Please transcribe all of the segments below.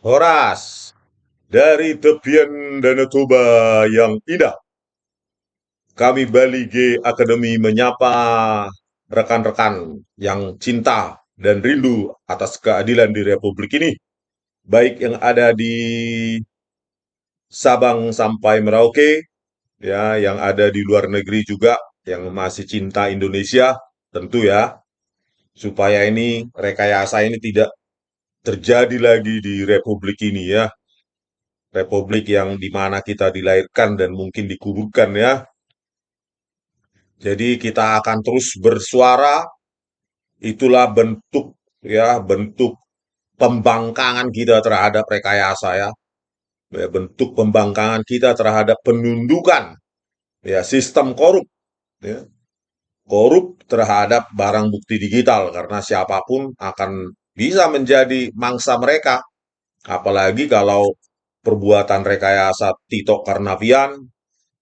Horas, dari tepian Danau Toba yang indah, kami Bali G Academy menyapa rekan-rekan yang cinta dan rindu atas keadilan di Republik ini, baik yang ada di Sabang sampai Merauke, ya, yang ada di luar negeri juga, yang masih cinta Indonesia, tentu ya, supaya ini rekayasa ini tidak terjadi lagi di Republik ini ya. Republik yang dimana kita dilahirkan dan mungkin dikuburkan ya. Jadi kita akan terus bersuara, itulah bentuk ya, bentuk pembangkangan kita terhadap rekayasa ya. Ya, bentuk pembangkangan kita terhadap penundukan ya sistem korup ya. Korup terhadap barang bukti digital karena siapapun akan bisa menjadi mangsa mereka. Apalagi kalau perbuatan rekayasa Tito Karnavian,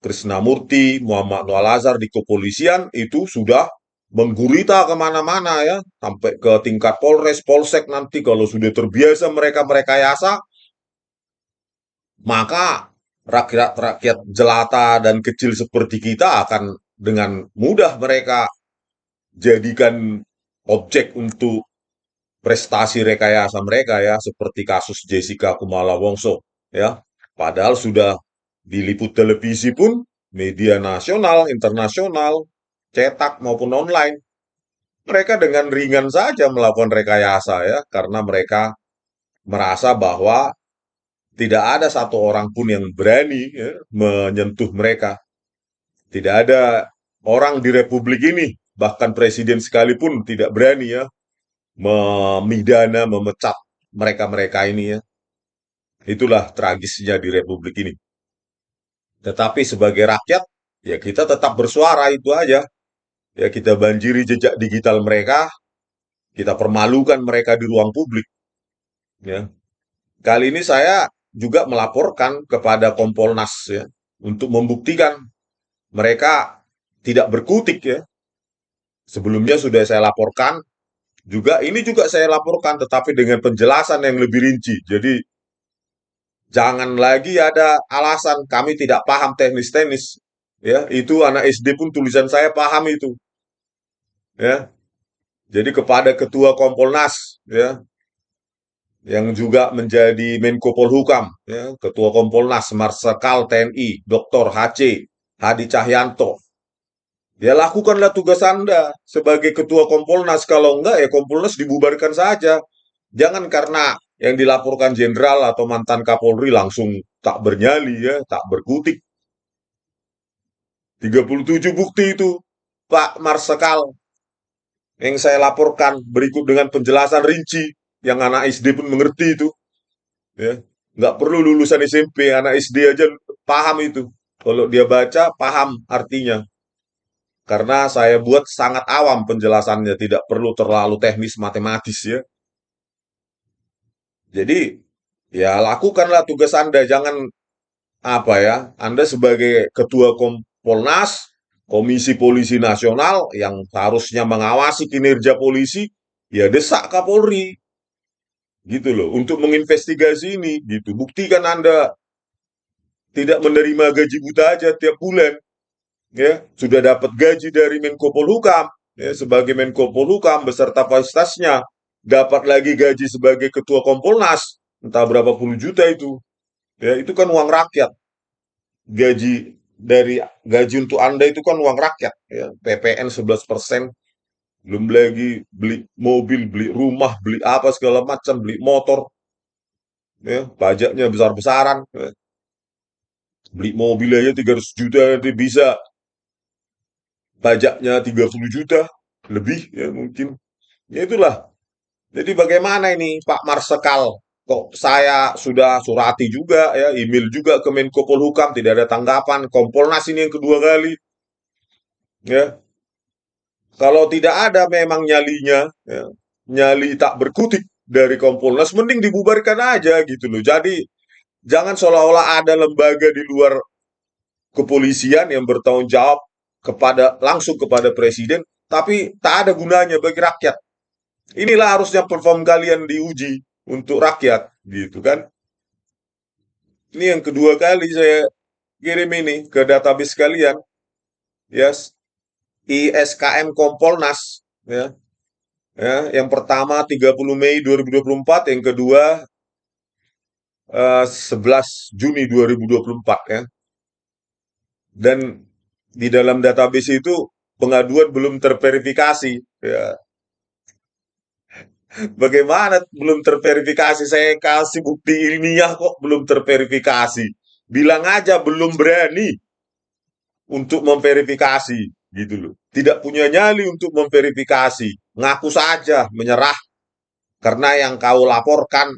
Krisnamurti, Muhammad Al-Azhar di kepolisian itu sudah menggurita kemana-mana ya, sampai ke tingkat Polres, Polsek nanti kalau sudah terbiasa mereka merekayasa, maka rakyat-rakyat jelata dan kecil seperti kita akan dengan mudah mereka jadikan objek untuk prestasi rekayasa mereka ya, seperti kasus Jessica Kumala Wongso ya. Padahal sudah diliput televisi pun, media nasional, internasional, cetak maupun online. Mereka dengan ringan saja melakukan rekayasa ya, karena mereka merasa bahwa tidak ada satu orang pun yang berani ya, menyentuh mereka. Tidak ada orang di Republik ini, bahkan presiden sekalipun tidak berani ya, memidana, memecat mereka-mereka ini ya. Itulah tragisnya di Republik ini. Tetapi sebagai rakyat, ya kita tetap bersuara itu aja. Ya kita banjiri jejak digital mereka, kita permalukan mereka di ruang publik. Ya. Kali ini saya juga melaporkan kepada Kompolnas ya, untuk membuktikan mereka tidak berkutik ya. Sebelumnya sudah saya laporkan, juga ini juga saya laporkan, tetapi dengan penjelasan yang lebih rinci. Jadi jangan lagi ada alasan kami tidak paham teknis-teknis. Ya, itu anak SD pun tulisan saya paham itu. Ya, jadi kepada Ketua Kompolnas, ya, yang juga menjadi Menko Polhukam, ya, Ketua Kompolnas Marsikal TNI, Dr. HC Hadi Cahyanto. Ya lakukanlah tugas Anda sebagai Ketua Kompolnas. Kalau enggak ya Kompolnas dibubarkan saja. Jangan karena yang dilaporkan jenderal atau mantan Kapolri langsung tak bernyali ya, tak berkutik. 37 bukti itu Pak Marsikal yang saya laporkan berikut dengan penjelasan rinci yang anak SD pun mengerti itu. Ya, nggak perlu lulusan SMP, anak SD aja paham itu. Kalau dia baca, paham artinya. Karena saya buat sangat awam penjelasannya, tidak perlu terlalu teknis matematis ya. Jadi, ya lakukanlah tugas Anda, jangan apa ya, Anda sebagai Ketua Kompolnas, Komisi Polisi Nasional yang harusnya mengawasi kinerja polisi, ya desak Kapolri gitu loh untuk menginvestigasi ini gitu. Buktikan Anda tidak menerima gaji buta aja tiap bulan ya, sudah dapat gaji dari Menko Polhukam ya, sebagai Menko Polhukam beserta fasilitasnya, dapat lagi gaji sebagai ketua Kompolnas entah berapa puluh juta itu. Ya, itu kan uang rakyat. Gaji dari gaji untuk Anda itu kan uang rakyat ya, PPN 11%, belum lagi beli mobil, beli rumah, beli apa segala macam, beli motor ya, pajaknya besar-besaran ya. Beli mobil aja 300 juta nanti bisa pajaknya 30 juta lebih ya mungkin. Ya itulah. Jadi bagaimana ini Pak Marsikal? Kok saya sudah surati juga ya, email juga ke Menko Polhukam, tidak ada tanggapan. Kompolnas ini yang kedua kali. Ya, kalau tidak ada memang nyalinya, ya, nyali tak berkutik dari Kompolnas, mending dibubarkan aja gitu loh. Jadi jangan seolah-olah ada lembaga di luar kepolisian yang bertanggung jawab kepada langsung kepada presiden, tapi tak ada gunanya bagi rakyat. Inilah harusnya perform kalian diuji untuk rakyat, gitu kan? Ini yang kedua kali saya kirim ini ke database kalian, ya, ISKM Kompolnas, ya. Ya, yang pertama 30 Mei 2024, yang kedua 11 Juni 2024, ya. Dan di dalam database itu pengaduan belum terverifikasi. Ya, bagaimana belum terverifikasi? Saya kasih bukti ilmiah kok belum terverifikasi. Bilang aja belum berani untuk memverifikasi, gitu loh. Tidak punya nyali untuk memverifikasi. Ngaku saja menyerah karena yang kau laporkan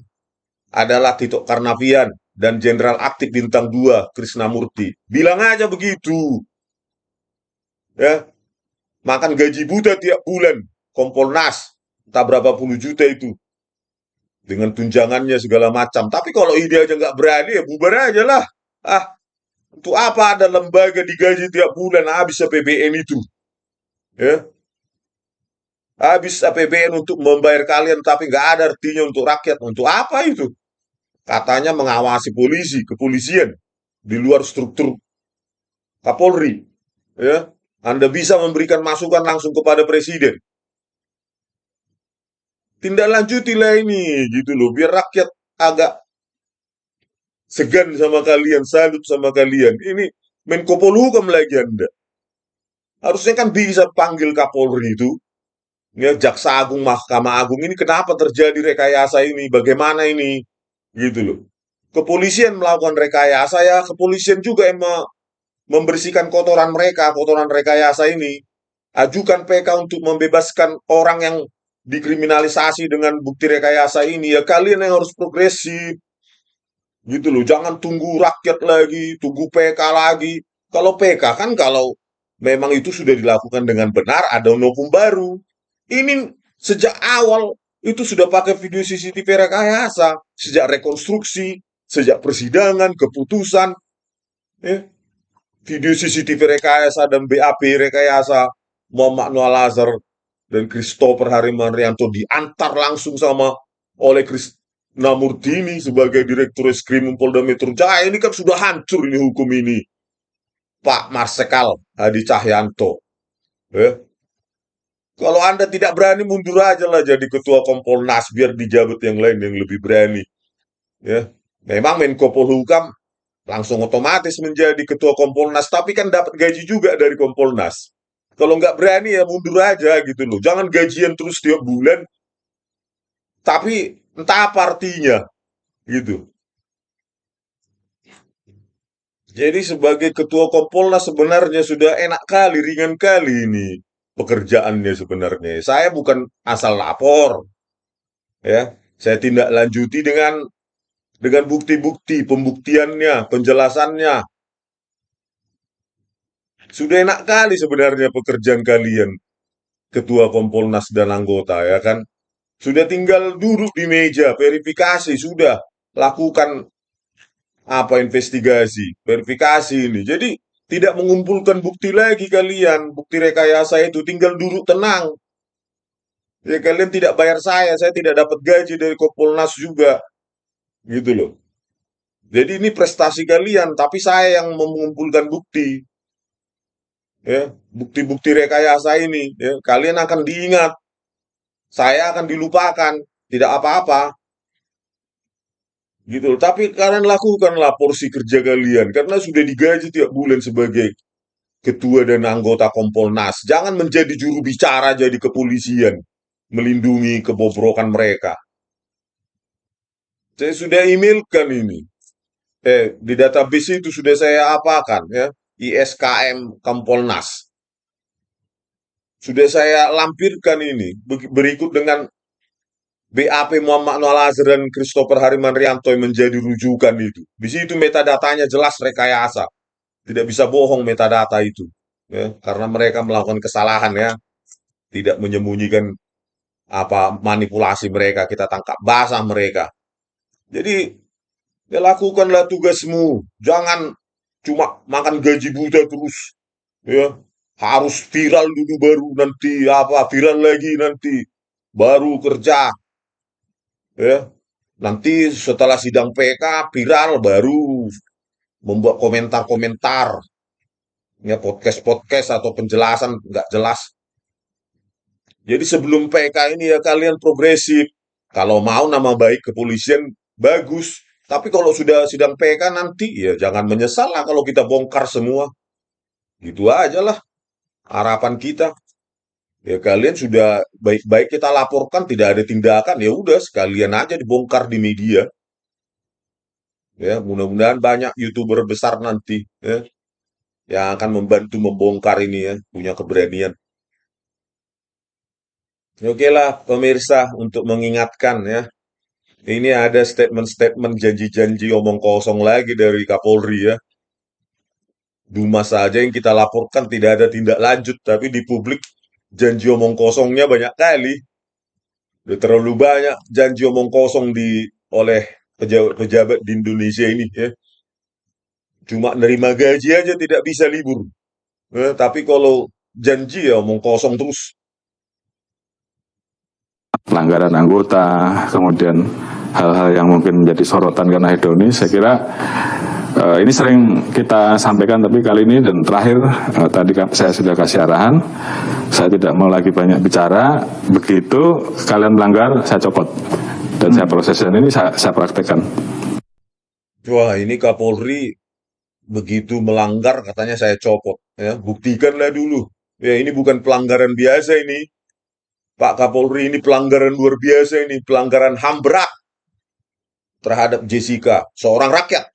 adalah Tito Karnavian dan Jenderal Aktif Bintang 2 Krisnamurti. Bilang aja begitu. Ya, makan gaji buta tiap bulan. Kompolnas, entah berapa puluh juta itu. Dengan tunjangannya segala macam. Tapi kalau ide aja nggak berani, ya bubar aja lah. Ah, untuk apa ada lembaga digaji tiap bulan? Habis APBN itu. Ya, habis APBN untuk membayar kalian, tapi nggak ada artinya untuk rakyat. Untuk apa itu? Katanya mengawasi polisi, kepolisian di luar struktur Kapolri. Ya, Anda bisa memberikan masukan langsung kepada presiden. Tindak lanjutilah ini, gitu loh, biar rakyat agak segan sama kalian, salut sama kalian. Ini Menko Polhukam lagi Anda. Harusnya kan bisa panggil Kapolri itu, ya, Jaksa Agung, Mahkamah Agung, ini kenapa terjadi rekayasa ini? Bagaimana ini? Gitu loh. Kepolisian melakukan rekayasa, ya kepolisian juga yang membersihkan kotoran mereka, kotoran rekayasa ini. Ajukan PK untuk membebaskan orang yang dikriminalisasi dengan bukti rekayasa ini. Ya kalian yang harus progresif, gitu loh. Jangan tunggu rakyat lagi, tunggu PK lagi. Kalau PK kan kalau memang itu sudah dilakukan dengan benar, ada novum baru. Ini sejak awal itu sudah pakai video CCTV rekayasa, sejak rekonstruksi, sejak persidangan, keputusan, ya. Video CCTV rekayasa dan BAP rekayasa Muhammad Noah Lazar dan Christopher Harimanrianto diantar langsung sama oleh Krisnamurti sebagai Direktur Reskrim Polda Metro Jaya. Ini kan sudah hancur ini hukum ini, Pak Marsikal Hadi Cahyanto. Eh, Kalau Anda tidak berani, mundur aja lah jadi Ketua Kompolnas, biar dijabat yang lain yang lebih berani. Ya, memang Menko Polhukam langsung otomatis menjadi Ketua Kompolnas, tapi kan dapat gaji juga dari Kompolnas. Kalau nggak berani ya mundur aja gitu loh. Jangan gajian terus tiap bulan, tapi entah apa artinya gitu. Jadi sebagai Ketua Kompolnas sebenarnya sudah enak kali, ringan kali ini pekerjaannya sebenarnya. Saya bukan asal lapor, ya. Saya tindak lanjuti dengan bukti-bukti, pembuktiannya, penjelasannya. Sudah enak kali sebenarnya pekerjaan kalian, Ketua Kompolnas dan anggota, ya kan? Sudah tinggal duduk di meja, verifikasi, sudah lakukan apa investigasi, verifikasi ini. Jadi tidak mengumpulkan bukti lagi kalian, bukti rekayasa itu tinggal duduk tenang. Ya kalian tidak bayar saya tidak dapat gaji dari Kompolnas juga, gitu loh. Jadi ini prestasi kalian, tapi saya yang mengumpulkan bukti, ya, bukti-bukti rekayasa ini, ya, kalian akan diingat, saya akan dilupakan, tidak apa-apa, gitu. Tapi kalian lakukanlah porsi kerja kalian, karena sudah digaji tiap bulan sebagai ketua dan anggota Kompolnas. Jangan menjadi juru bicara jadi kepolisian, melindungi kebobrokan mereka. Saya sudah emailkan ini. Di database itu sudah saya apakan, ya, ISKM Kompolnas. Sudah saya lampirkan ini berikut dengan BAP Muhammad Noah Lazar dan Christopher Harimanrianto yang menjadi rujukan itu. Di situ metadatanya jelas rekayasa. Tidak bisa bohong metadata itu. Ya, karena mereka melakukan kesalahan, ya. Tidak menyembunyikan apa manipulasi mereka, kita tangkap basah mereka. Jadi, ya lakukanlah tugasmu. Jangan cuma makan gaji buta terus. Ya, harus viral dulu baru nanti apa viral lagi nanti baru kerja. Ya, Nanti setelah sidang PK viral baru membuat komentar-komentar, ya podcast-podcast atau penjelasan nggak jelas. Jadi sebelum PK ini ya kalian progresif. Kalau mau nama baik kepolisian bagus. Tapi kalau sudah sidang PK nanti ya jangan menyesal lah kalau kita bongkar semua. Gitu aja lah harapan kita. Ya kalian sudah baik-baik kita laporkan tidak ada tindakan ya udah sekalian aja dibongkar di media. Ya mudah-mudahan banyak YouTuber besar nanti ya yang akan membantu membongkar ini ya punya keberanian. Oke lah pemirsa untuk mengingatkan ya. Ini ada statement-statement janji-janji omong kosong lagi dari Kapolri ya. Dumas saja yang kita laporkan tidak ada tindak lanjut, tapi di publik janji omong kosongnya banyak kali. Udah terlalu banyak janji omong kosong oleh pejabat-pejabat di Indonesia ini ya. Cuma nerima gaji aja tidak bisa libur. Tapi kalau janji ya omong kosong terus. Pelanggaran anggota, kemudian hal-hal yang mungkin menjadi sorotan karena hedonis, saya kira ini sering kita sampaikan, tapi kali ini dan terakhir tadi saya sudah kasih arahan, saya tidak mau lagi banyak bicara, begitu kalian melanggar, saya copot. Dan saya proses, dan ini saya praktekkan. Wah ini Kapolri begitu melanggar katanya saya copot. Ya, buktikanlah dulu. Ya ini bukan pelanggaran biasa ini. Pak Kapolri ini pelanggaran luar biasa ini, pelanggaran HAM berat terhadap Jessica, seorang rakyat.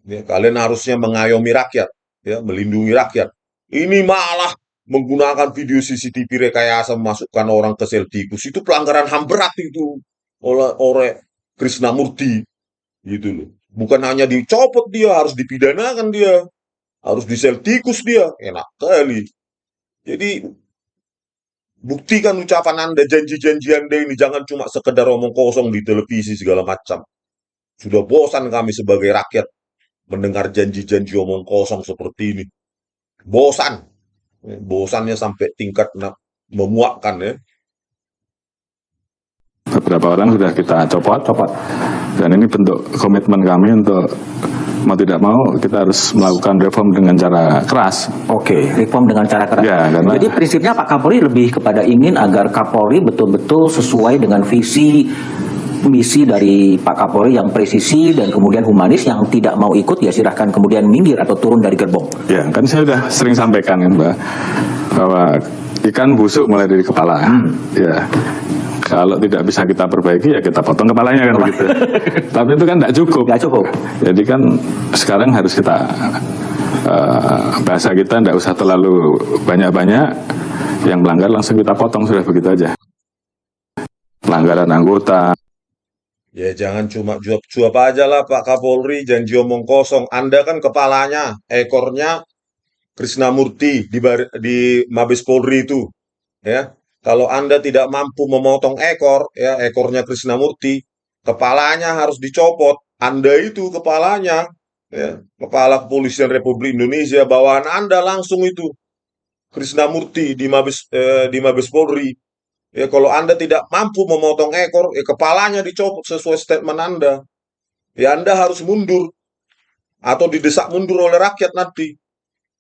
Ya, kalian harusnya mengayomi rakyat, ya, melindungi rakyat. Ini malah menggunakan video CCTV rekayasa memasukkan orang ke sel tikus. Itu pelanggaran HAM berat itu oleh Krisnamurti gitu loh. Bukan hanya dicopot dia, harus dipidanakan dia, harus di sel tikus dia. Enak kali. Jadi buktikan ucapan Anda, janji-janji Anda ini jangan cuma sekedar omong kosong di televisi segala macam. Sudah bosan kami sebagai rakyat mendengar janji-janji omong kosong seperti ini. Bosan. Bosannya sampai tingkat memuakkan ya. Beberapa orang sudah kita copot. Dan ini bentuk komitmen kami untuk mau tidak mau kita harus melakukan reform dengan cara keras. Oke, reform dengan cara keras. Ya, karena jadi prinsipnya Pak Kapolri lebih kepada ingin agar Kapolri betul-betul sesuai dengan visi misi dari Pak Kapolri yang presisi dan kemudian humanis, yang tidak mau ikut ya silahkan kemudian minggir atau turun dari gerbong. Ya, kan saya sudah sering sampaikan kan Mbak, bahwa ikan busuk mulai dari kepala. Ya. Kalau tidak bisa kita perbaiki ya kita potong kepalanya kan begitu. Tapi itu kan tidak cukup. Nggak cukup. Jadi kan sekarang harus kita bahasa kita tidak usah terlalu banyak-banyak, yang melanggar langsung kita potong, sudah begitu aja. Pelanggaran anggota. Ya jangan cuma juap-juap aja lah Pak Kapolri, janji omong kosong. Anda kan kepalanya, ekornya Krisnamurti di Mabes Polri itu. Ya, kalau Anda tidak mampu memotong ekor, ya ekornya Krisnamurti, kepalanya harus dicopot. Anda itu kepalanya, ya, kepala Kepolisian Republik Indonesia, bawahan Anda langsung itu Krisnamurti di Mabes Polri. Ya, kalau Anda tidak mampu memotong ekor, kepalanya dicopot sesuai statement Anda. Ya, Anda harus mundur atau didesak mundur oleh rakyat nanti,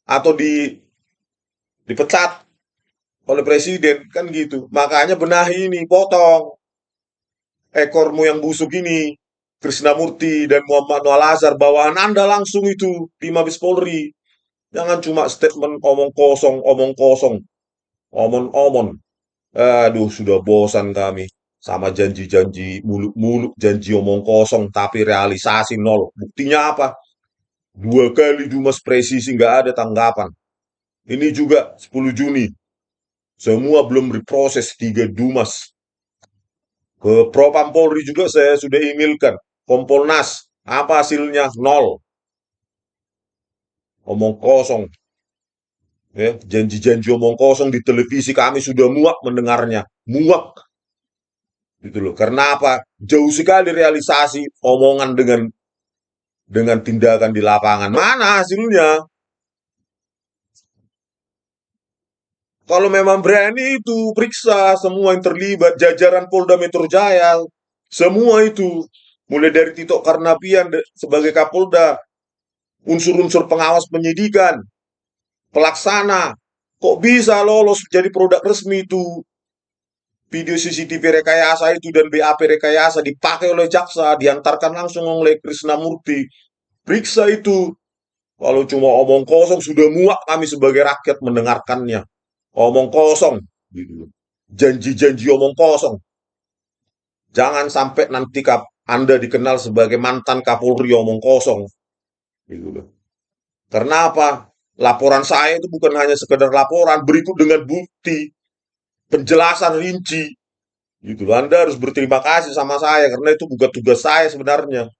atau dipecat oleh presiden kan gitu. Makanya benahi ini, potong ekormu yang busuk ini. Krisnamurti dan Muhammad Noal Azhar, bawahan Anda langsung itu di Mabes Polri. Jangan cuma statement omong kosong, omong-omong. Aduh, sudah bosan kami sama janji-janji muluk-muluk, janji omong kosong tapi realisasi nol. Buktinya apa? 2 kali Dumas presisi nggak ada tanggapan. Ini juga 10 Juni. Semua belum diproses 3 Dumas. Ke Propam Polri juga saya sudah emailkan. Kompolnas, apa hasilnya? Nol. Omong kosong. Ya, janji-janji omong kosong di televisi kami sudah muak mendengarnya. Muak. Gitu loh. Karena apa? Jauh sekali realisasi omongan dengan tindakan di lapangan. Mana hasilnya? Kalau memang berani itu periksa semua yang terlibat, jajaran Polda Metro Jaya, Semua itu, mulai dari Tito Karnavian sebagai Kapolda, unsur-unsur pengawas penyidikan, pelaksana, kok bisa lolos jadi produk resmi itu video CCTV rekayasa itu dan BAP rekayasa dipakai oleh jaksa, diantarkan langsung oleh Krisnamurti. Periksa itu. Kalau cuma omong kosong, sudah muak kami sebagai rakyat mendengarkannya. Omong kosong. Gitu. Janji-janji omong kosong. Jangan sampai nanti Anda dikenal sebagai mantan Kapolri omong kosong. Gitu. Karena apa? Laporan saya itu bukan hanya sekedar laporan, berikut dengan bukti, penjelasan rinci. Gitu. Anda harus berterima kasih sama saya karena itu bukan tugas saya sebenarnya.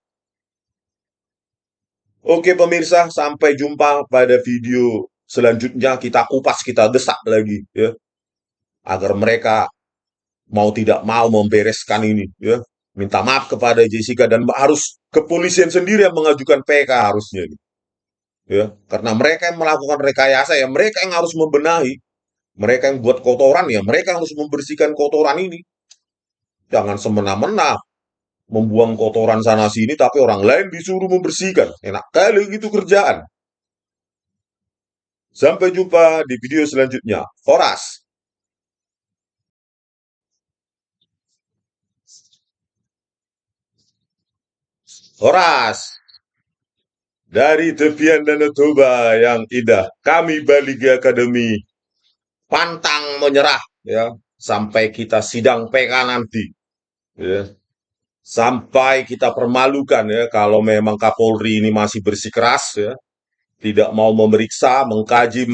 Oke pemirsa, sampai jumpa pada video selanjutnya. Kita kupas, kita desak lagi ya, agar mereka mau tidak mau membereskan ini ya. Minta maaf kepada Jessica dan harus kepolisian sendiri yang mengajukan PK harusnya ya. Karena mereka yang melakukan rekayasa ya, mereka yang harus membenahi. Mereka yang buat kotoran ya, mereka yang harus membersihkan kotoran ini. Jangan semena-mena membuang kotoran sana sini tapi orang lain disuruh membersihkan. Enak kali gitu kerjaan. Sampai jumpa di video selanjutnya. Horas. Horas. Dari tepian Danau Toba yang indah, kami Baligi Academy pantang menyerah ya sampai kita sidang PK nanti ya. Sampai kita permalukan ya kalau memang Kapolri ini masih bersikeras ya, tidak mau memeriksa, mengkaji,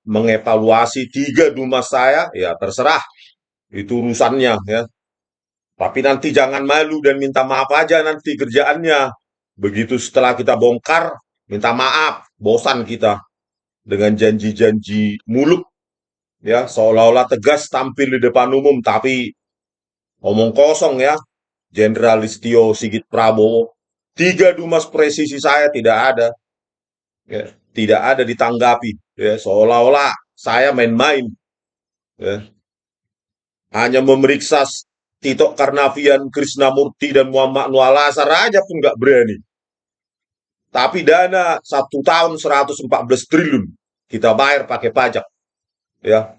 mengevaluasi 3 dumas saya, ya terserah. Itu urusannya ya. Tapi nanti jangan malu dan minta maaf aja nanti kerjaannya. Begitu setelah kita bongkar, minta maaf, bosan kita dengan janji-janji muluk ya, seolah-olah tegas tampil di depan umum tapi omong kosong ya. Jenderal Listio Sigit Prabowo, 3 dumas presisi saya tidak ada, ya, tidak ada ditanggapi, ya, seolah-olah saya main-main, ya. Hanya memeriksa Tito Karnavian, Krisnamurti dan Muhammad Nualasar aja pun nggak berani. Tapi dana 1 tahun 114 triliun kita bayar pakai pajak, ya.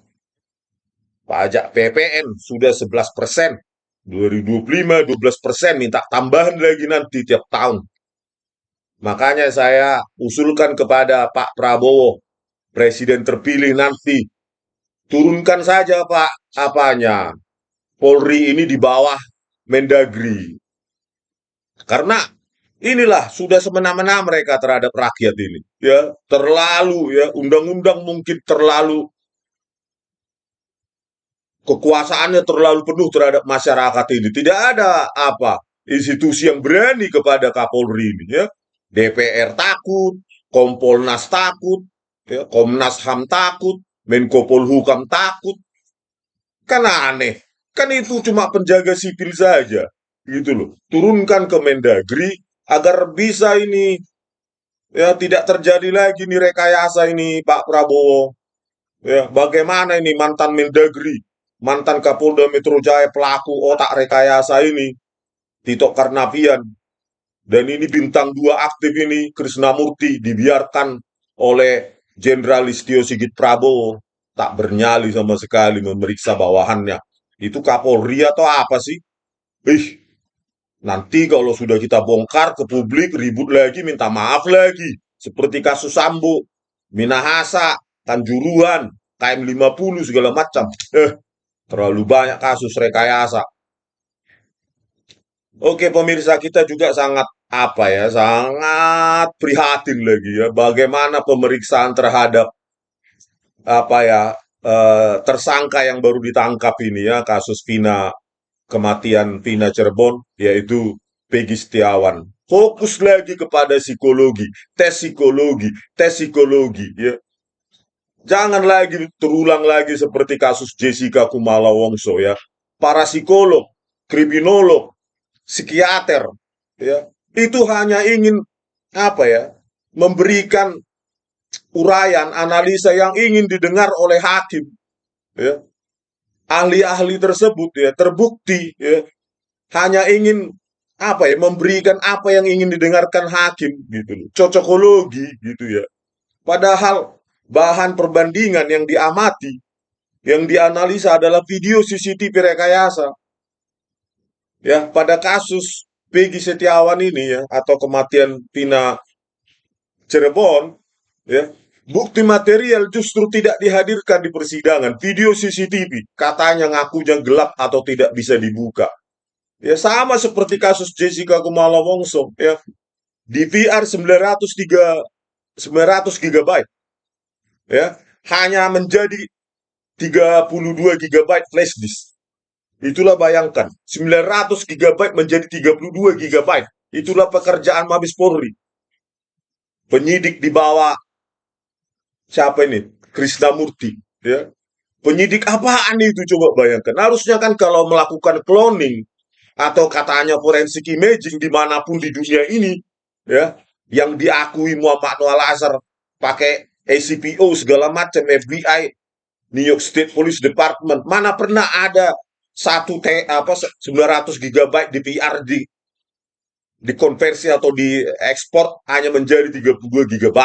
Pajak PPN sudah 11%, 2025 12%, minta tambahan lagi nanti tiap tahun. Makanya saya usulkan kepada Pak Prabowo, Presiden terpilih nanti, turunkan saja Pak apanya, Polri ini di bawah Mendagri. Karena inilah sudah semena-mena mereka terhadap rakyat ini. Ya, terlalu ya, undang-undang mungkin terlalu, kekuasaannya terlalu penuh terhadap masyarakat ini. Tidak ada institusi yang berani kepada Kapolri ini ya. DPR takut, Kompolnas takut, ya, Komnas HAM takut, Menko Polhukam takut. Kan aneh. Kan itu cuma penjaga sipil saja. Gitu loh. Turunkan ke Mendagri agar bisa ini ya tidak terjadi lagi nih rekayasa ini Pak Prabowo. Ya, bagaimana ini mantan Mendagri, mantan Kapolda Metro Jaya pelaku otak rekayasa ini, Tito Karnavian. Dan ini bintang 2 aktif ini, Krisnamurti, dibiarkan oleh Jenderal Listio Sigit Prabowo. Tak bernyali sama sekali memeriksa bawahannya. Itu Kapolri atau apa sih? Ih, nanti kalau sudah kita bongkar ke publik, ribut lagi, minta maaf lagi. Seperti kasus Sambo, Minahasa, Kanjuruhan, KM50, segala macam. Terlalu banyak kasus rekayasa. Oke pemirsa, kita juga sangat sangat prihatin lagi ya bagaimana pemeriksaan terhadap tersangka yang baru ditangkap ini ya kasus kematian Vina Cirebon yaitu Peggy Setiawan. Fokus lagi kepada psikologi, tes psikologi ya. Jangan lagi terulang lagi seperti kasus Jessica Kumala Wongso ya. Para psikolog, kriminolog, psikiater ya itu hanya ingin memberikan uraian analisa yang ingin didengar oleh hakim ya. Ahli-ahli tersebut ya terbukti ya hanya ingin apa ya, memberikan apa yang ingin didengarkan hakim gitu loh. Cocokologi gitu ya. Padahal bahan perbandingan yang diamati, yang dianalisa adalah video CCTV rekayasa. Ya, pada kasus Peggy Setiawan ini ya, atau kematian Vina Cirebon, ya, bukti material justru tidak dihadirkan di persidangan. Video CCTV katanya ngakunya gelap atau tidak bisa dibuka. Ya sama seperti kasus Jessica Kumala Wongso ya. DVR 900 GB ya, hanya menjadi 32 GB flash disk. Itulah bayangkan, 900 GB menjadi 32 GB. Itulah pekerjaan Mabes Polri. Penyidik di bawah siapa ini? Krisnamurti, ya. Penyidik apaan itu coba bayangkan. Harusnya kan kalau melakukan cloning atau katanya forensik imaging dimanapun di dunia ini, ya, yang diakui Muhammad Noah Lazar pakai ACPO segala macam, FBI, New York State Police Department, mana pernah ada 900 GB DVR dikonversi atau diekspor hanya menjadi 32 GB.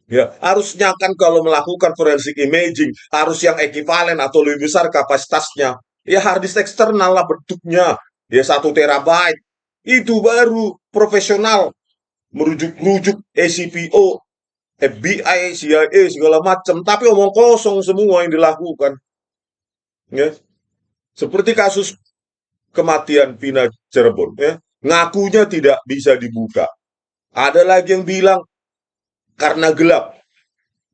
Ya, harusnya kan kalau melakukan forensik imaging harus yang ekivalen atau lebih besar kapasitasnya. Ya hard disk eksternal lah bentuknya. Ya 1 TB. Itu baru profesional merujuk-rujuk ACPO, FBI, CIA segala macam. Tapi omong kosong semua yang dilakukan. Ya, seperti kasus kematian Vina Cirebon. Ya, ngakunya tidak bisa dibuka. Ada lagi yang bilang karena gelap.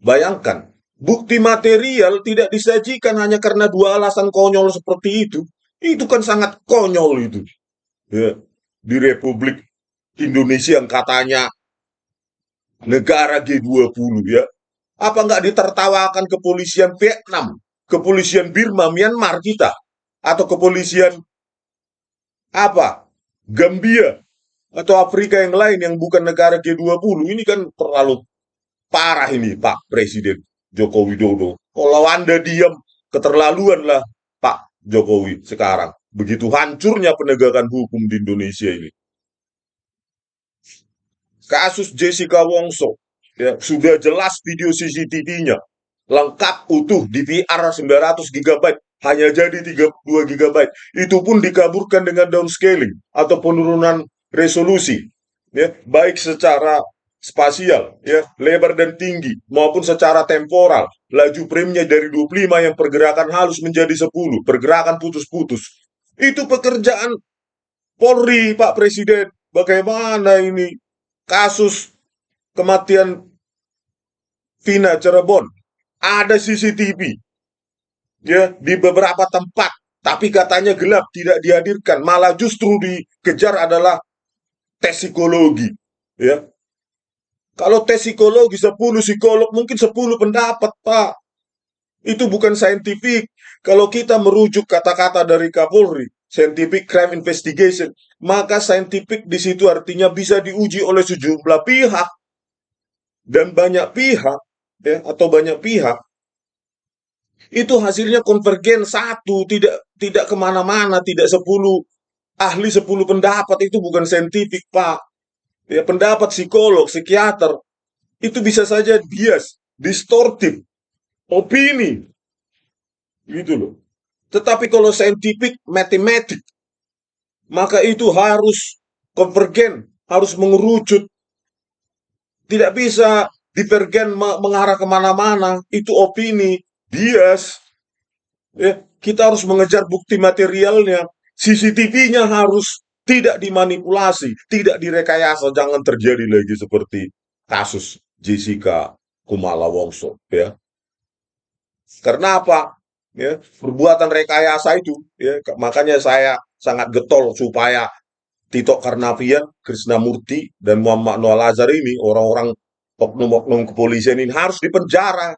Bayangkan, bukti material tidak disajikan hanya karena dua alasan konyol seperti itu. Itu kan sangat konyol itu. Ya, di Republik Indonesia yang katanya negara G20 ya. Apa nggak ditertawakan kepolisian Vietnam, kepolisian Birma, Myanmar kita, atau kepolisian apa? Gambia atau Afrika yang lain yang bukan negara G20. Ini kan terlalu parah ini Pak Presiden Joko Widodo. Kalau Anda diam, keterlaluan lah Pak Jokowi sekarang. Begitu hancurnya penegakan hukum di Indonesia ini. Kasus Jessica Wongso, ya, sudah jelas video CCTV-nya. Lengkap utuh DVR 900 GB, hanya jadi 32 GB. Itu pun dikaburkan dengan downscaling atau penurunan resolusi. Ya, baik secara spasial, ya, lebar dan tinggi, maupun secara temporal. Laju premnya dari 25 yang pergerakan halus menjadi 10, pergerakan putus-putus. Itu pekerjaan Polri, Pak Presiden. Bagaimana ini kasus kematian Vina Cirebon? Ada CCTV ya di beberapa tempat, tapi katanya gelap, tidak dihadirkan. Malah justru dikejar adalah tes psikologi, ya. Kalau tes psikologi 10 psikolog mungkin 10 pendapat, Pak. Itu bukan saintifik. Kalau kita merujuk kata-kata dari Kapolri, scientific crime investigation, maka saintifik di situ artinya bisa diuji oleh sejumlah pihak dan banyak pihak, ya, atau banyak pihak. Itu hasilnya konvergen satu, tidak kemana-mana, tidak 10 ahli 10 pendapat, itu bukan saintifik, Pak. Ya, pendapat psikolog, psikiater, itu bisa saja bias, distortif, opini, gitu loh. Tetapi kalau saintifik, matematik, maka itu harus konvergen, harus mengerucut. Tidak bisa divergen mengarah kemana-mana, itu opini, bias. Ya, kita harus mengejar bukti materialnya. CCTV-nya harus tidak dimanipulasi, tidak direkayasa, jangan terjadi lagi seperti kasus Jessica Kumala Wongso, ya. Karena apa? Ya, perbuatan rekayasa itu, ya, makanya saya sangat getol supaya Tito Karnavian, Krisnamurti, dan Muhammad Noah Lazar ini, orang-orang oknum-oknum kepolisian ini harus dipenjara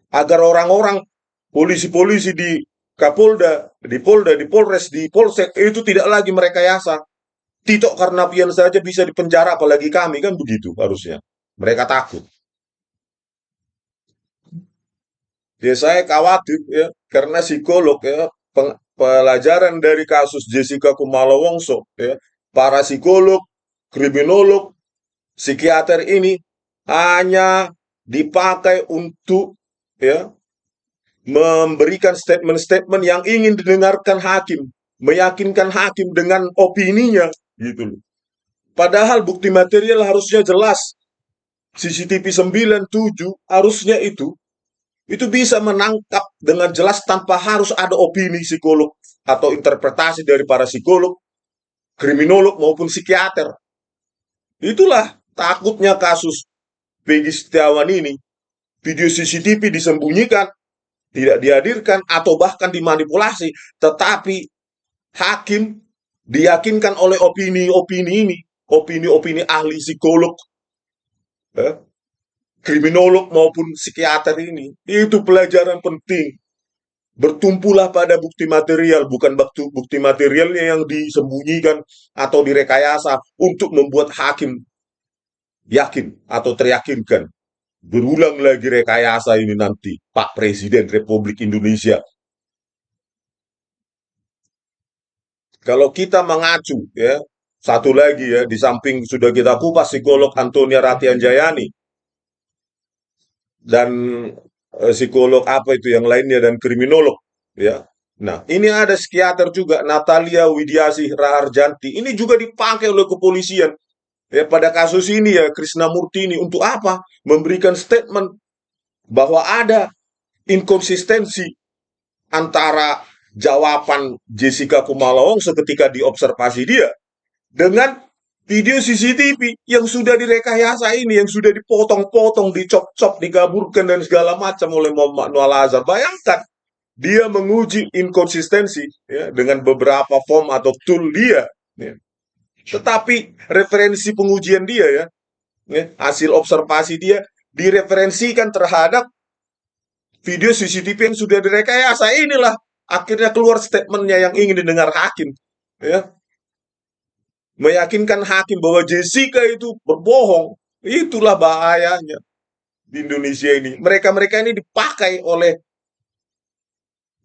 agar orang-orang polisi-polisi di Kapolda, di Polda, di Polres, di Polsek itu tidak lagi merekayasa. Tito Karnavian saja bisa dipenjara, apalagi kami, kan begitu harusnya. Mereka takut. Ya saya khawatir ya karena psikolog ya pelajaran dari kasus Jessica Kumala Wongso, ya, para psikolog, kriminolog, psikiater ini hanya dipakai untuk, ya, memberikan statement-statement yang ingin didengarkan hakim, meyakinkan hakim dengan opininya, gitu loh. Padahal bukti material harusnya jelas. CCTV 97 harusnya itu bisa menangkap dengan jelas tanpa harus ada opini psikolog atau interpretasi dari para psikolog, kriminolog maupun psikiater. Itulah takutnya kasus Peggy Setiawan ini. Video CCTV disembunyikan, tidak dihadirkan, atau bahkan dimanipulasi. Tetapi hakim diyakinkan oleh opini-opini ini, opini-opini ahli psikolog, kriminolog maupun psikiater ini. Itu pelajaran penting. Bertumpulah pada bukti material, bukan bukti materialnya yang disembunyikan atau direkayasa untuk membuat hakim yakin atau teryakinkan. Berulang lagi rekayasa ini nanti, Pak Presiden Republik Indonesia. Kalau kita mengacu, ya, satu lagi, ya, di samping sudah kita kupas psikolog Antonia Ratianjayani dan psikolog apa itu yang lainnya dan kriminolog, ya. Nah, ini ada psikiater juga, Natalia Widiasih Raharjanti. Ini juga dipakai oleh kepolisian, ya, pada kasus ini, ya, Krisnamurti ini untuk apa? Memberikan statement bahwa ada inkonsistensi antara jawaban Jessica Kumala Wongso ketika diobservasi dia dengan video CCTV yang sudah direkayasa ini, yang sudah dipotong-potong, dicop-cop, dikaburkan dan segala macam oleh Muhammad Noel Azhar. Bayangkan, dia menguji inkonsistensi, ya, dengan beberapa form atau tool dia, ya. Tetapi referensi pengujian dia, ya, hasil observasi dia direferensikan terhadap video CCTV yang sudah direkayasa. Inilah akhirnya keluar statementnya yang ingin didengar hakim, ya, meyakinkan hakim bahwa Jessica itu berbohong. Itulah bahayanya di Indonesia ini. Mereka-mereka ini dipakai oleh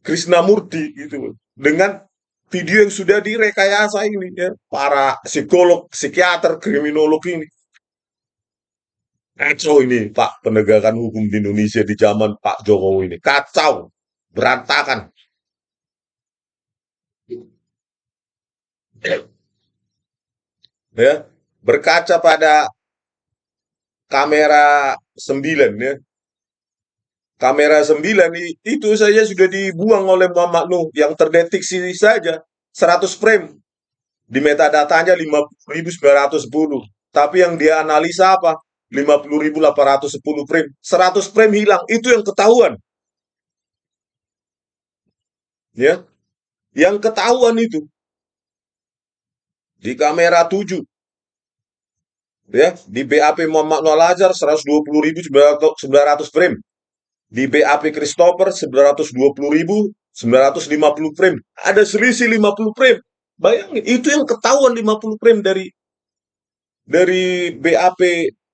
Krisnamurti gitu dengan video yang sudah direkayasa ini, ya, para psikolog, psikiater, kriminolog ini. Kacau ini Pak, penegakan hukum di Indonesia di zaman Pak Jokowi ini. Kacau, berantakan. Ya, berkaca pada kamera 9, ya. Kamera 9 itu saja sudah dibuang oleh Muhammad Nuh, yang terdeteksi saja 100 frame. Di metadatanya 50.910. Tapi yang dia analisa apa? 50.810 frame. 100 frame hilang, itu yang ketahuan. Ya. Yang ketahuan itu di kamera 7, ya, di BAP Muhammad Noel Azhar 120.900 frame, di BAP Christopher 920.950 frame, ada selisih 50 frame. Bayangin, itu yang ketahuan 50 frame dari BAP,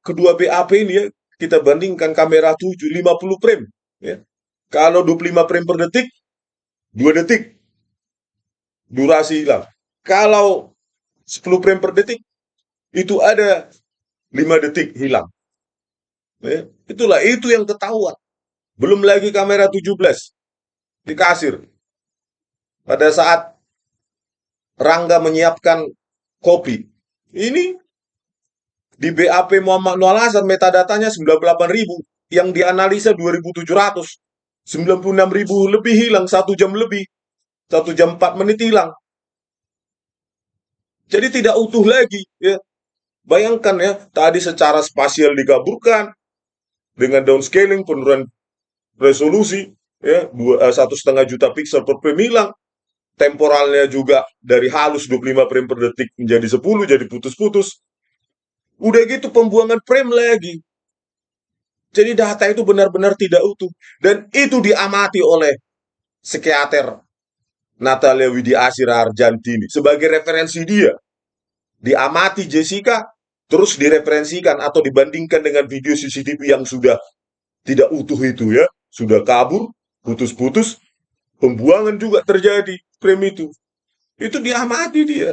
kedua BAP ini, ya, kita bandingkan kamera 7 50 frame, ya. Kalau 25 frame per detik, 2 detik durasi hilang. Kalau 10 frame per detik, itu ada 5 detik hilang. Ya, itulah, itu yang ketahuan. Belum lagi kamera 17 di kasir. Pada saat Rangga menyiapkan kopi. Ini di BAP Muhammad Noel Azhar metadatanya 98.000, yang dianalisa 2.700. 96.000 lebih hilang, 1 jam lebih. 1 jam 4 menit hilang. Jadi tidak utuh lagi, ya. Bayangkan, ya, tadi secara spasial dikaburkan dengan downscaling, penurunan resolusi, ya, 1,5 juta piksel per frame hilang. Temporalnya juga dari halus 25 frame per detik menjadi 10, jadi putus-putus. Udah gitu pembuangan frame lagi. Jadi data itu benar-benar tidak utuh. Dan itu diamati oleh psikiater Natalia Widiasih Raharjanti sebagai referensi dia. Diamati Jessica, terus direferensikan atau dibandingkan dengan video CCTV yang sudah tidak utuh itu, ya. Sudah kabur, putus-putus, pembuangan juga terjadi. frame itu diamati dia.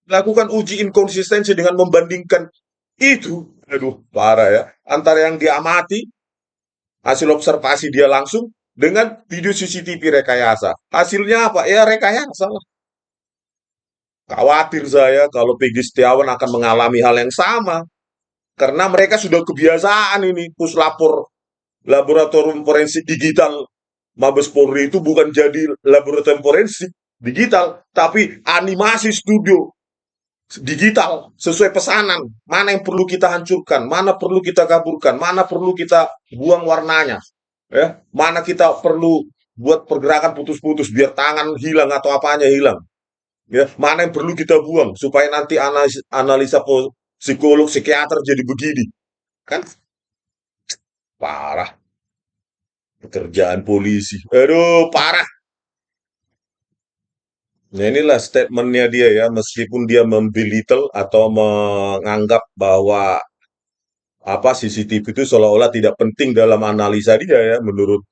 Lakukan uji inkonsistensi dengan membandingkan itu. Aduh, parah ya. Antara yang diamati, hasil observasi dia langsung, dengan video CCTV rekayasa. Hasilnya apa? Ya rekayasa lah. Khawatir saya kalau Peggy Setiawan akan mengalami hal yang sama. Karena mereka sudah kebiasaan ini, puslapor laboratorium forensik digital Mabes Polri itu bukan jadi laboratorium forensik digital, tapi animasi studio digital sesuai pesanan. Mana yang perlu kita hancurkan, mana perlu kita kaburkan, mana perlu kita buang warnanya, ya, mana kita perlu buat pergerakan putus-putus biar tangan hilang atau apanya hilang, ya, mana yang perlu kita buang supaya nanti analisa psikolog, psikiater jadi begini, kan parah pekerjaan polisi. Aduh, parah. Nah, inilah statementnya dia ya, meskipun dia membelittle atau menganggap bahwa apa CCTV itu seolah-olah tidak penting dalam analisa dia ya, menurut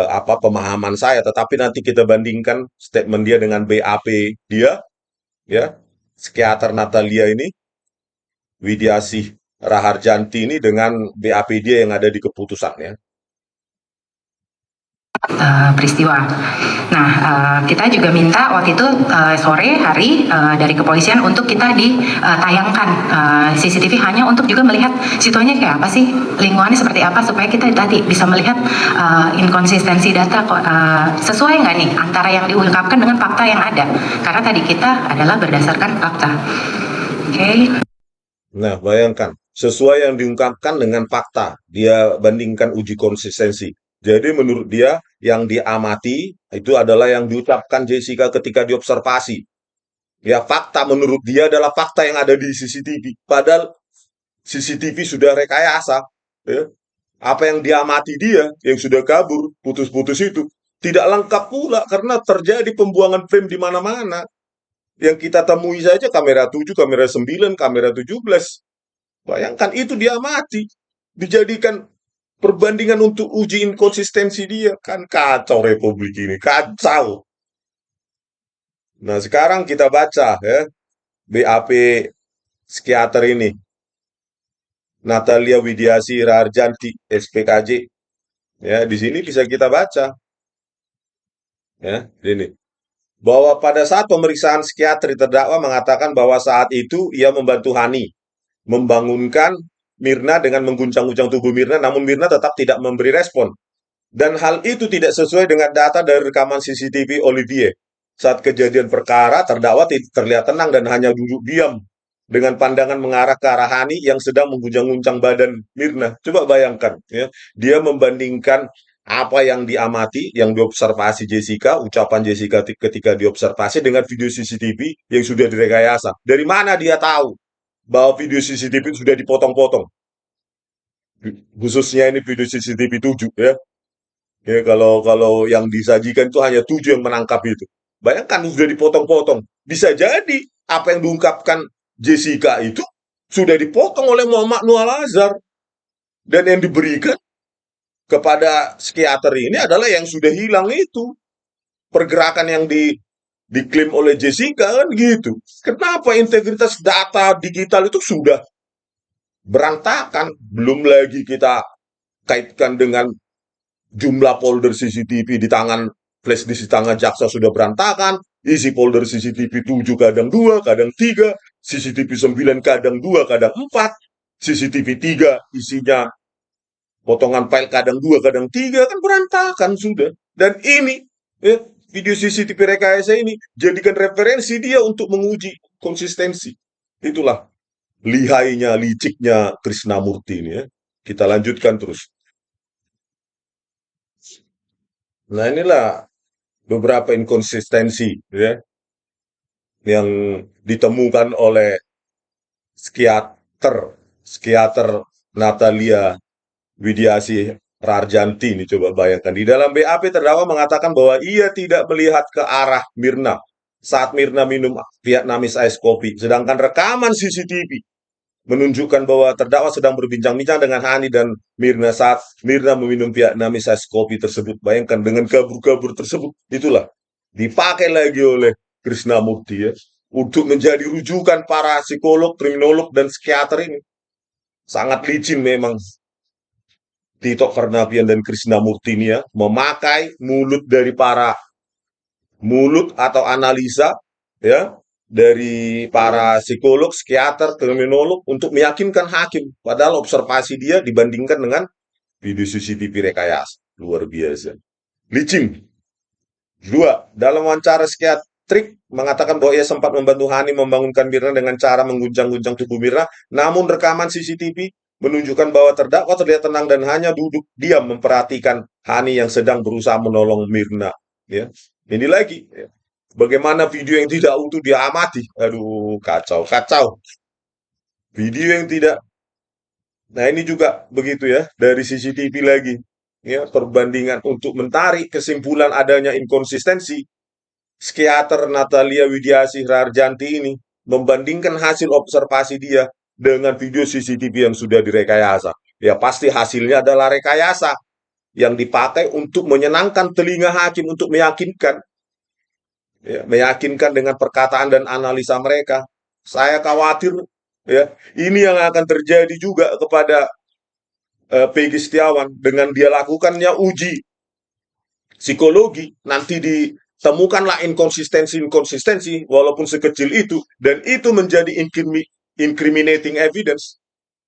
apa pemahaman saya. Tetapi nanti kita bandingkan statement dia dengan BAP dia, ya, psikiater Natalia ini, Widiasih Raharjanti ini dengan BAP dia yang ada di keputusannya. Peristiwa. Nah, kita juga minta waktu itu sore hari dari kepolisian untuk kita ditayangkan CCTV hanya untuk juga melihat situasinya kayak apa sih, lingkungannya seperti apa, supaya kita tadi bisa melihat inkonsistensi data sesuai nggak nih antara yang diungkapkan dengan fakta yang ada. Karena tadi kita adalah berdasarkan fakta. Oke. Nah, bayangkan, sesuai yang diungkapkan dengan fakta, dia bandingkan uji konsistensi. Jadi menurut dia, yang diamati itu adalah yang diucapkan Jessica ketika diobservasi. Ya, fakta menurut dia adalah fakta yang ada di CCTV. Padahal CCTV sudah rekayasa. Ya. Apa yang diamati dia, yang sudah kabur, putus-putus itu, tidak lengkap pula karena terjadi pembuangan frame di mana-mana. Yang kita temui saja kamera 7, kamera 9, kamera 17. Bayangkan itu diamati. Dijadikan perbandingan untuk uji inkonsistensi dia. Kan kacau Republik ini. Kacau. Nah, sekarang kita baca ya. BAP psikiater ini. Natalia Widiasih Raharjanti, SPKJ. Ya, di sini bisa kita baca. Ya, ini. Bahwa pada saat pemeriksaan psikiatri terdakwa mengatakan bahwa saat itu ia membantu Hani membangunkan Mirna dengan mengguncang-guncang tubuh Mirna, namun Mirna tetap tidak memberi respon. Dan hal itu tidak sesuai dengan data dari rekaman CCTV Olivier. Saat kejadian perkara, terdakwa terlihat tenang dan hanya duduk diam dengan pandangan mengarah ke arah Hani yang sedang mengguncang-guncang badan Mirna. Coba bayangkan, ya, dia membandingkan apa yang diamati, yang diobservasi Jessica, ucapan Jessica ketika diobservasi dengan video CCTV yang sudah direkayasa. Dari mana dia tahu bahwa video CCTV sudah dipotong-potong? Khususnya ini video CCTV 7 ya. Ya, kalau yang disajikan itu hanya 7 yang menangkap itu. Bayangkan sudah dipotong-potong. Bisa jadi apa yang diungkapkan Jessica itu sudah dipotong oleh Muhammad Nur Al-Azhar. Dan yang diberikan kepada psikiater ini adalah yang sudah hilang itu. Pergerakan yang diklaim oleh Jessica kan gitu. Kenapa integritas data digital itu sudah berantakan? Belum lagi kita kaitkan dengan jumlah folder CCTV di tangan flash disk di tangan jaksa sudah berantakan, isi folder CCTV 7 kadang 2, kadang 3, CCTV 9 kadang 2, kadang 4, CCTV 3 isinya potongan file kadang 2, kadang 3, kan berantakan sudah. Dan ini, video CCTV rekayasa ini, jadikan referensi dia untuk menguji konsistensi. Itulah lihainya, liciknya Krishnamurti ini ya. Kita lanjutkan terus. Nah, inilah beberapa inkonsistensi ya yang ditemukan oleh psikiater Natalia Widiasih Raharjanti ini. Coba bayangkan, di dalam BAP terdakwa mengatakan bahwa ia tidak melihat ke arah Mirna saat Mirna minum Vietnamese ice coffee, sedangkan rekaman CCTV menunjukkan bahwa terdakwa sedang berbincang-bincang dengan Hani dan Mirna saat Mirna meminum Vietnamese ice coffee tersebut. Bayangkan dengan kabur-kabur tersebut, itulah dipakai lagi oleh Krishnamurti ya untuk menjadi rujukan para psikolog, kriminolog dan psikiater ini. Sangat licin memang Tito Karnavian dan Krishnamurti ini ya, memakai mulut atau analisa ya dari para psikolog, psikiater, kriminolog untuk meyakinkan hakim. Padahal observasi dia dibandingkan dengan video CCTV rekayasa. Luar biasa. Licin. Dua, dalam wawancara psikiatrik mengatakan bahwa ia sempat membantu Hani membangunkan Mirna dengan cara mengguncang-guncang tubuh Mirna, namun rekaman CCTV menunjukkan bahwa terdakwa terlihat tenang dan hanya duduk diam memperhatikan Hani yang sedang berusaha menolong Mirna. Ya, ini lagi. Ya. Bagaimana video yang tidak utuh dia amati? Aduh, kacau, kacau. Video yang tidak. Nah, ini juga begitu ya, dari CCTV lagi. Ya, perbandingan untuk menarik kesimpulan adanya inkonsistensi. Psikiater Natalia Widiasih Rarjanti ini membandingkan hasil observasi dia dengan video CCTV yang sudah direkayasa. Ya, pasti hasilnya adalah rekayasa yang dipakai untuk menyenangkan telinga hakim untuk meyakinkan. Ya, meyakinkan dengan perkataan dan analisa mereka. Saya khawatir ya, ini yang akan terjadi juga kepada Peggy Setiawan dengan dia lakukannya uji psikologi, nanti ditemukanlah inkonsistensi walaupun sekecil itu dan itu menjadi incriminating evidence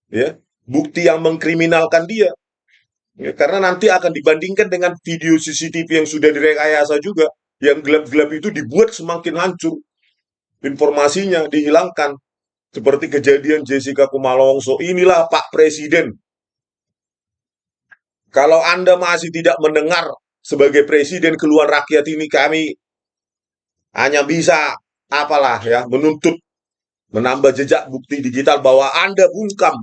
ya, bukti yang mengkriminalkan dia. Ya, karena nanti akan dibandingkan dengan video CCTV yang sudah direkayasa juga, yang gelap-gelap itu dibuat semakin hancur, informasinya dihilangkan. Seperti kejadian Jessica Kumala Wongso, inilah Pak Presiden. Kalau Anda masih tidak mendengar sebagai Presiden keluhan rakyat ini, kami hanya bisa apalah ya, menuntut menambah jejak bukti digital bahwa Anda bungkam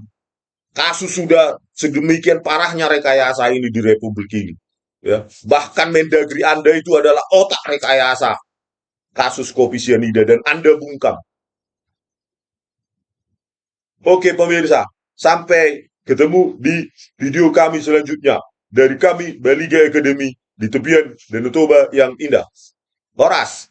kasus sudah sedemikian parahnya rekayasa ini di Republik ini. Ya, bahkan Mendagri Anda itu adalah otak rekayasa kasus kopi sianida dan Anda bungkam. Oke pemirsa, sampai ketemu di video kami selanjutnya. Dari kami, Baliga Academy, di tepian Danau Toba yang indah. Horas!